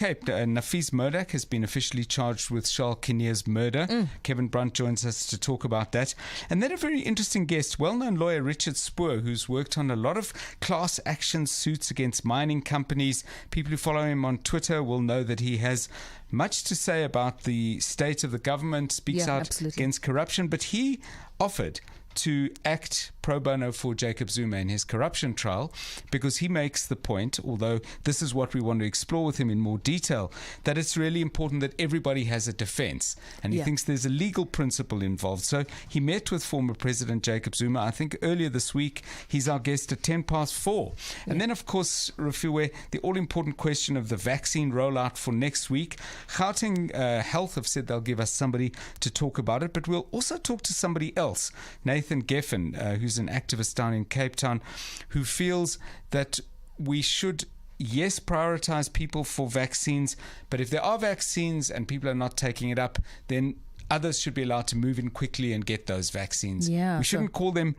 Cape, Nafis Modak has been officially charged with Charles Kinnear's murder. Kevin Brunt joins us to talk about that. And then a very interesting guest, well-known lawyer Richard Spoor, who's worked on a lot of class action suits against mining companies. People who follow him on Twitter will know that he has much to say about the state of the government, speaks out against corruption, but he offered to act pro bono for Jacob Zuma in his corruption trial, because he makes the point, although this is what we want to explore with him in more detail, that it's really important that everybody has a defense, and he thinks there's a legal principle involved. So he met with former President Jacob Zuma, I think earlier this week. He's our guest at 4:10. And then, of course, Rafiwe, the all-important question of the vaccine rollout for next week. Gauteng Health have said they'll give us somebody to talk about it, but we'll also talk to somebody else, Nathan Geffen, who's an activist down in Cape Town, who feels that we should, yes, prioritize people for vaccines, but if there are vaccines and people are not taking it up, then others should be allowed to move in quickly and get those vaccines. We shouldn't call them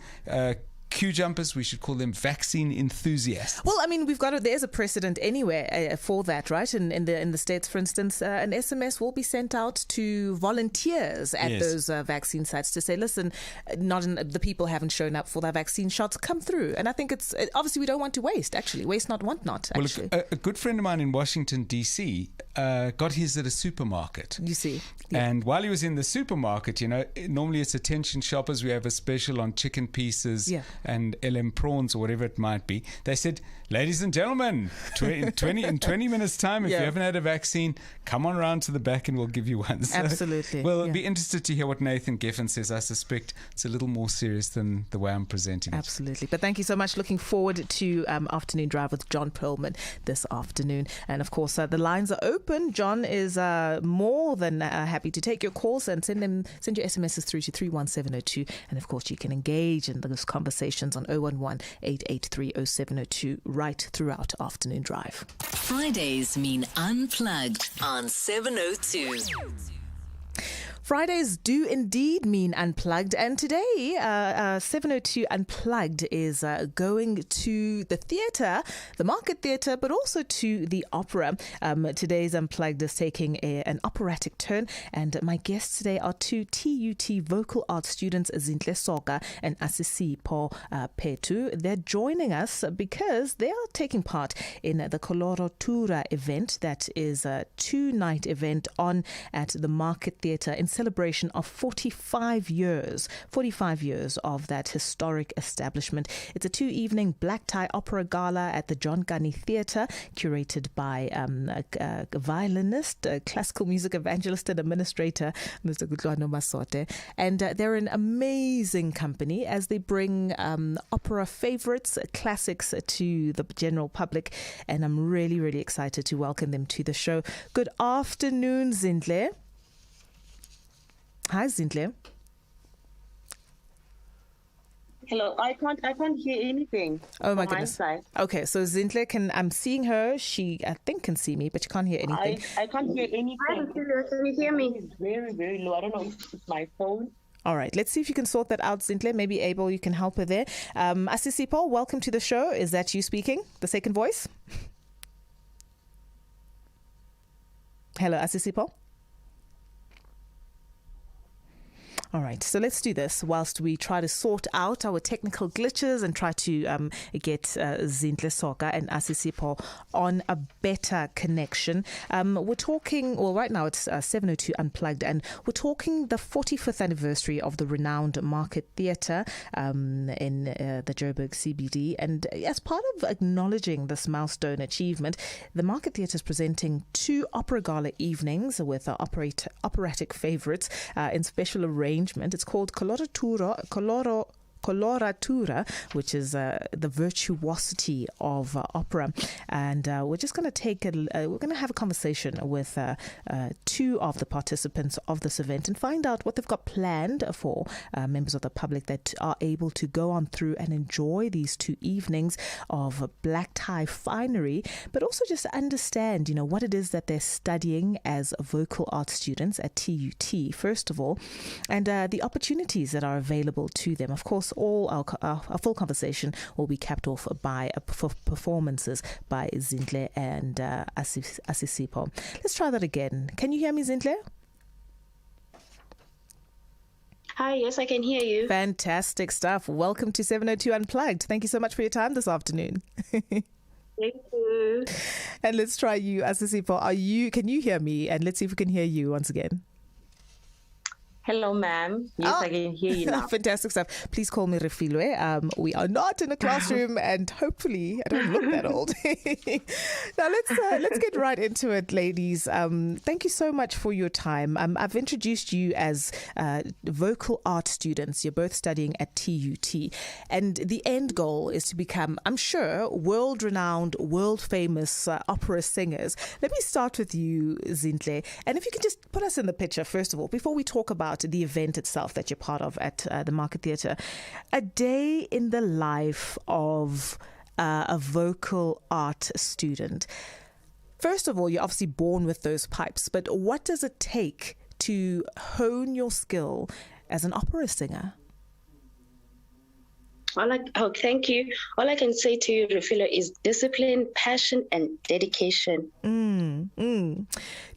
queue jumpers, we should call them vaccine enthusiasts. Well, I mean, there's a precedent anywhere for that, right? In the States, for instance, an SMS will be sent out to volunteers at those vaccine sites to say, listen, the people haven't shown up for their vaccine shots, come through. And I think it's obviously we don't want to waste not, want not, actually. Well, a good friend of mine in Washington, D.C., got his at a supermarket. You see. And while he was in the supermarket, normally it's attention shoppers. We have a special on chicken pieces and LM prawns or whatever it might be. They said, ladies and gentlemen, in 20 minutes time, if you haven't had a vaccine, come on around to the back and we'll give you one. So, absolutely. Well, I'll be interested to hear what Nathan Geffen says. I suspect it's a little more serious than the way I'm presenting it. Absolutely. But thank you so much. Looking forward to Afternoon Drive with John Perlman this afternoon. And of course, the lines are open. John is more than happy to take your calls and send your SMSs through to 31702. And of course, you can engage in those conversations on 011-883-0702 right throughout Afternoon Drive. Fridays mean Unplugged on 702. Fridays do indeed mean Unplugged, and today 702 Unplugged is going to the theatre, the Market Theatre, but also to the opera. Today's Unplugged is taking an operatic turn, and my guests today are two TUT vocal arts students, Zintle Soga and Asisipho Petu. They're joining us because they are taking part in the Coloratura event, that is a 2-night event on at the Market Theatre in celebration of 45 years of that historic establishment. It's a 2-evening black tie opera gala at the John Gunny Theatre, curated by a violinist, a classical music evangelist and administrator, Mr. Gudlwano Masote. And they're an amazing company as they bring opera favorites, classics to the general public. And I'm really, really excited to welcome them to the show. Good afternoon, Zintle. Hi, Zintle. Hello, I can't hear anything. Oh my goodness. My side. Okay, so Zintle I'm seeing her. She, I think, can see me, but she can't hear anything. I can't hear anything. Can you hear me? It's very, very low. I don't know if it's my phone. All right, let's see if you can sort that out, Zintle. Maybe Abel, you can help her there. Asisipho, welcome to the show. Is that you speaking? The second voice? Hello, Asisipho. All right, so let's do this whilst we try to sort out our technical glitches and try to get Zintle Soga and Asisipho on a better connection. We're talking, well, right now it's 702 Unplugged, and we're talking the 45th anniversary of the renowned Market Theatre in the Joburg CBD. And as part of acknowledging this milestone achievement, the Market Theatre is presenting 2 opera gala evenings with operatic favourites in special arrangements. It's called Coloratura, which is the virtuosity of opera, and we're just going to we're going to have a conversation with 2 of the participants of this event and find out what they've got planned for members of the public that are able to go on through and enjoy these 2 evenings of black tie finery, but also just understand, what it is that they're studying as vocal arts students at TUT, first of all, and the opportunities that are available to them. Of course, course, all our full conversation will be capped off by performances by Zintle and Asisipho. Let's try that again. Can you hear me, Zintle? Hi, yes, I can hear you. Fantastic stuff. Welcome to 702 Unplugged. Thank you so much for your time this afternoon. Thank you. And let's try you, Asisipho. Can you hear me? And let's see if we can hear you once again. Hello, ma'am. Yes, I can hear you now. Fantastic stuff. Please call me Refilwe. We are not in a classroom, and hopefully I don't look that old. Now let's get right into it, ladies. Thank you so much for your time. I've introduced you as vocal art students. You're both studying at TUT, and the end goal is to become, I'm sure, world-renowned, world-famous opera singers. Let me start with you, Zintle, and if you can just put us in the picture first of all before we talk about the event itself that you're part of at the Market Theatre. A day in the life of a vocal art student. First of all, you're obviously born with those pipes, but what does it take to hone your skill as an opera singer? Thank you. All I can say to you, Refila, is discipline, passion, and dedication.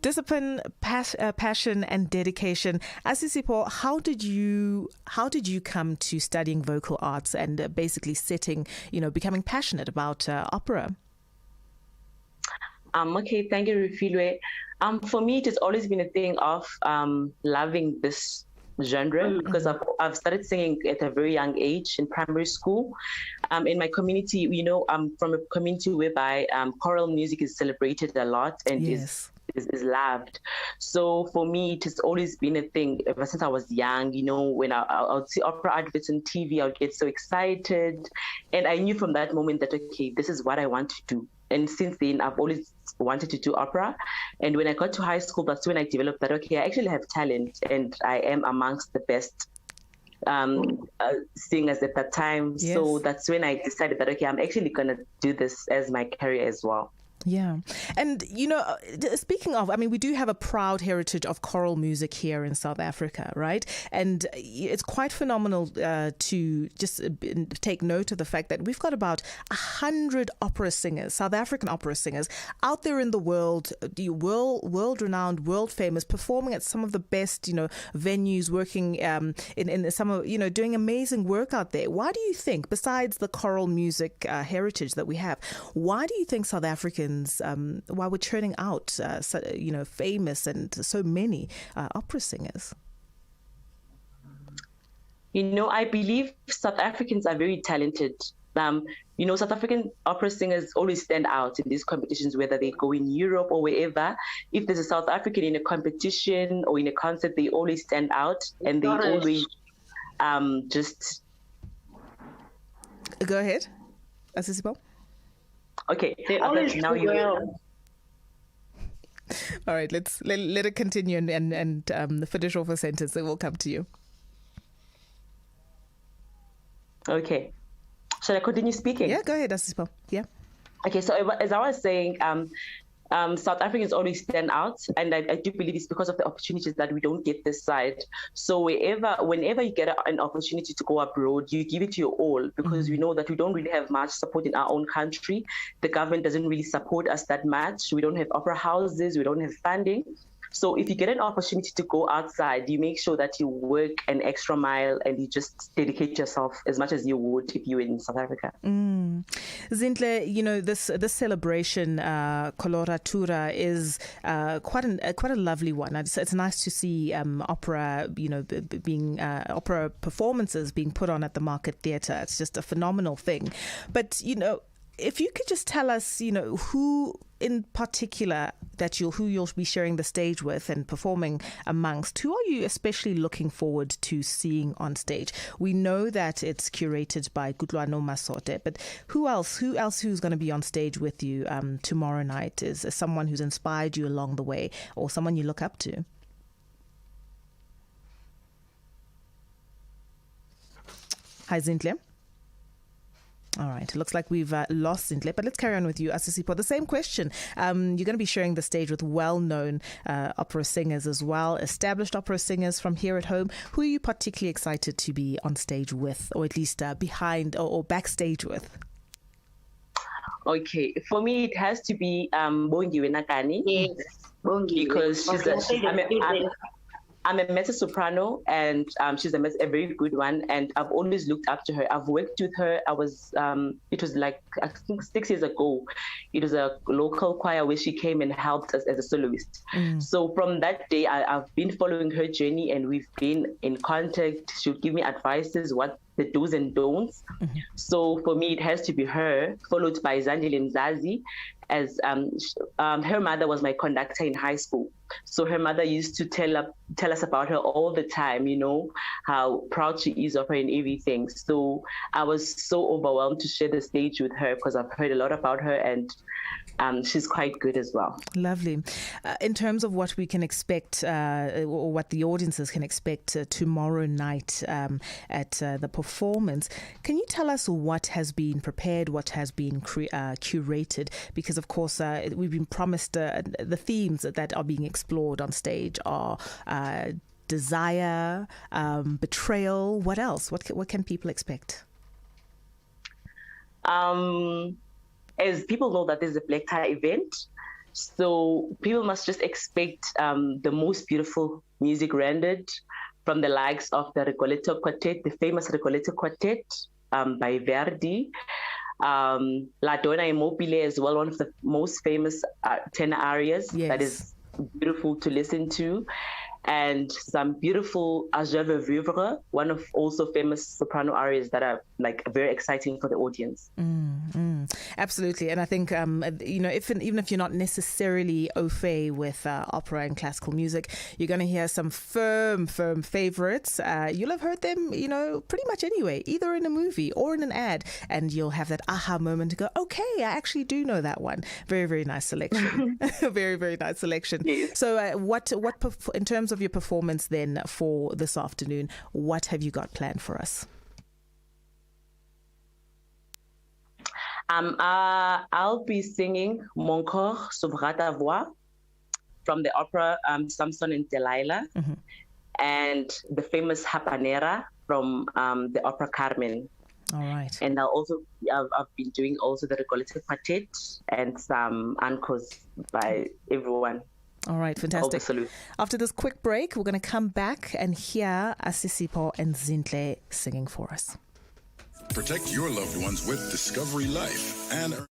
Discipline, passion, and dedication. Asisipho, how did you come to studying vocal arts and basically becoming passionate about opera? Okay, thank you, Refilwe. For me, it has always been a thing of loving this genre because I've started singing at a very young age in primary school. In my community, I'm from a community whereby choral music is celebrated a lot and is loved. So for me, it has always been a thing ever since I was young. When I would see opera adverts on TV, I would get so excited. And I knew from that moment that, okay, this is what I want to do. And since then, I've always wanted to do opera. And when I got to high school, that's when I developed that, okay, I actually have talent and I am amongst the best singers at that time. Yes. So that's when I decided that, okay, I'm actually going to do this as my career as well. Yeah. And, speaking of, we do have a proud heritage of choral music here in South Africa, right? And it's quite phenomenal to just take note of the fact that we've got about 100 opera singers, South African opera singers, out there in the world, world-renowned, world-famous, performing at some of the best, venues, working in some of, doing amazing work out there. Why do you think, besides the choral music heritage that we have, why do you think South Africans while we're churning out, famous and so many opera singers? I believe South Africans are very talented. South African opera singers always stand out in these competitions, whether they go in Europe or wherever. If there's a South African in a competition or in a concert, they always stand out and they always just... Go ahead, Asisipho. Okay, they always now you well. All right, let it continue and finish off a sentence. Then we'll come to you. Okay, shall I continue speaking? Yeah, go ahead, Asisipho. Yeah. Okay, so as I was saying, South Africans always stand out, and I do believe it's because of the opportunities that we don't get this side. So whenever you get an opportunity to go abroad, you give it your all, because we know that we don't really have much support in our own country. The government doesn't really support us that much. We don't have opera houses, we don't have funding. So if you get an opportunity to go outside, you make sure that you work an extra mile and you just dedicate yourself as much as you would if you were in South Africa. Zintle, this celebration, Coloratura, is quite a lovely one. It's nice to see opera, opera performances being put on at the Market Theatre. It's just a phenomenal thing. But if you could just tell us, who in particular who you'll be sharing the stage with and performing amongst, who are you especially looking forward to seeing on stage? We know that it's curated by Kutlwano Masote, but who else who's going to be on stage with you tomorrow night is someone who's inspired you along the way or someone you look up to? Hi, Zintle. All right. It looks like we've lost Zintle, but let's carry on with you, Asisipho. The same question. You're going to be sharing the stage with well-known opera singers as well, established opera singers from here at home. Who are you particularly excited to be on stage with, or at least behind or backstage with? Okay, for me it has to be Bongani. Yes, Bongi. Because I'm a mezzo-soprano, and she's a very good one, and I've always looked up to her. I've worked with her. It was like, I think 6 years ago. It was a local choir where she came and helped us as a soloist. So from that day, I've been following her journey, and we've been in contact. She'll give me advices, what the do's and don'ts. So for me, it has to be her, followed by Zintle and Zazi, as her mother was my conductor in high school. So her mother used to tell us about her all the time, you know, how proud she is of her and everything. So I was so overwhelmed to share the stage with her because I've heard a lot about her, and she's quite good as well. Lovely. In terms of what we can expect, or what the audiences can expect tomorrow night at the performance, can you tell us what has been prepared, what has been curated? Because, of course, we've been promised the themes that are being explored on stage are desire, betrayal. What else? What can people expect? As people know that there's a black tie event, so people must just expect the most beautiful music rendered from the likes of the Rigoletto Quartet, the famous Rigoletto Quartet by Verdi. La Donna Immobile as well, one of the most famous tenor arias that is beautiful to listen to. And some beautiful Je veux vivre, one of also famous soprano arias that are like very exciting for the audience. Absolutely. And I think, you know, even if you're not necessarily au fait with opera and classical music, you're going to hear some firm favorites. You'll have heard them, you know, pretty much anyway, either in a movie or in an ad. And you'll have that aha moment to go, okay, I actually do know that one. Very, very nice selection. Very, very nice selection. Yes. So what in terms of your performance then for this afternoon, what have you got planned for us? I'll be singing Mon corps s'ouvrira ta voix from the opera Samson and Delilah, and the famous Habanera from the opera Carmen. All right. And I've been doing also the Rigoletto Quartet and some encores by everyone. All right, fantastic. After this quick break, we're going to come back and hear Asisipho and Zintle singing for us. Protect your loved ones with Discovery Life and